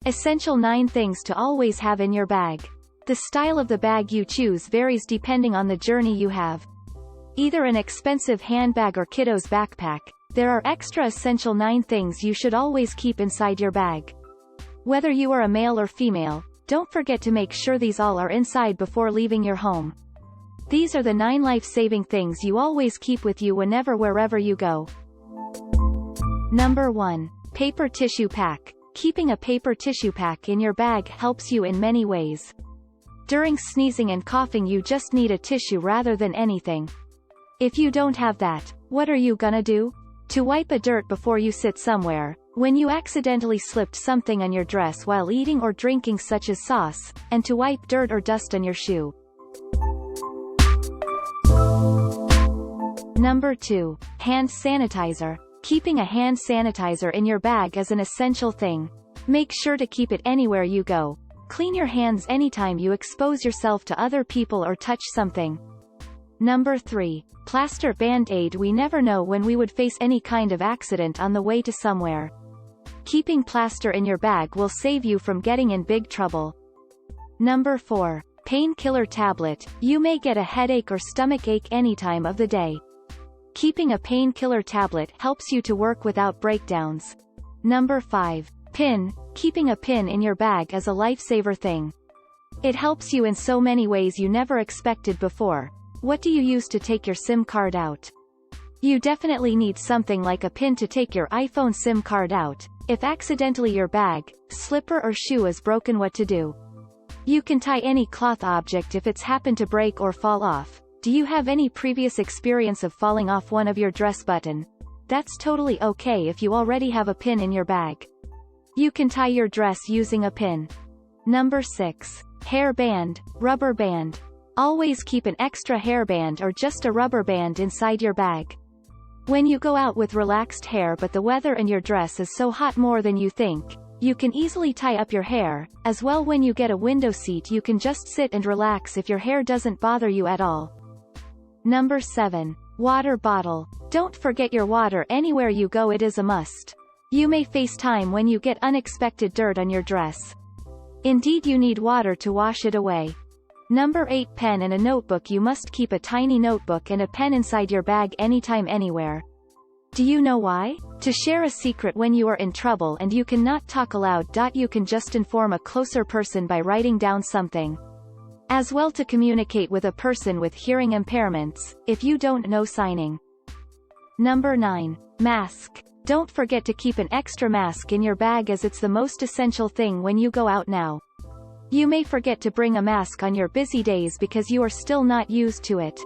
Essential 9 things to always have in your bag. The style of the bag you choose varies depending on the journey you have. Either an expensive handbag or kiddo's backpack, there are extra essential 9 things you should always keep inside your bag. Whether you are a male or female, don't forget to make sure these all are inside before leaving your home. These are the 9 life-saving things you always keep with you wherever you go. Number 1. Paper tissue pack. Keeping a paper tissue pack in your bag helps you in many ways. During sneezing and coughing you just need a tissue rather than anything. If you don't have that, what are you gonna do? To wipe a dirt before you sit somewhere, when you accidentally slipped something on your dress while eating or drinking such as sauce, and to wipe dirt or dust on your shoe. Number 2. Hand sanitizer. Keeping a hand sanitizer in your bag is an essential thing. Make sure to keep it anywhere you go. Clean your hands anytime you expose yourself to other people or touch something. Number 3. Plaster BandAid. We never know when we would face any kind of accident on the way to somewhere. Keeping plaster in your bag will save you from getting in big trouble. Number 4. Painkiller Tablet. You may get a headache or stomach ache any time of the day. Keeping a painkiller tablet helps you to work without breakdowns. Number 5. Pin. Keeping a pin in your bag is a lifesaver thing. It helps you in so many ways you never expected before. What do you use to take your SIM card out? You definitely need something like a pin to take your iPhone SIM card out. If accidentally your bag, slipper or shoe is broken, what to do? You can tie any cloth object if it's happened to break or fall off. Do you have any previous experience of falling off one of your dress button? That's totally okay if you already have a pin in your bag. You can tie your dress using a pin. Number 6. Hair band, rubber band. Always keep an extra hairband or just a rubber band inside your bag. When you go out with relaxed hair but the weather and your dress is so hot more than you think, you can easily tie up your hair. As well, when you get a window seat you can just sit and relax if your hair doesn't bother you at all. Number 7. Water bottle. Don't forget your water anywhere you go, it is a must. You may face time when you get unexpected dirt on your dress. Indeed, you need water to wash it away. Number 8. Pen and a notebook. You must keep a tiny notebook and a pen inside your bag anytime, anywhere. Do you know why? To share a secret when you are in trouble and you cannot talk aloud. You can just inform a closer person by writing down something. As well, to communicate with a person with hearing impairments, if you don't know signing. Number 9. Mask. Don't forget to keep an extra mask in your bag as it's the most essential thing when you go out now. You may forget to bring a mask on your busy days because you are still not used to it.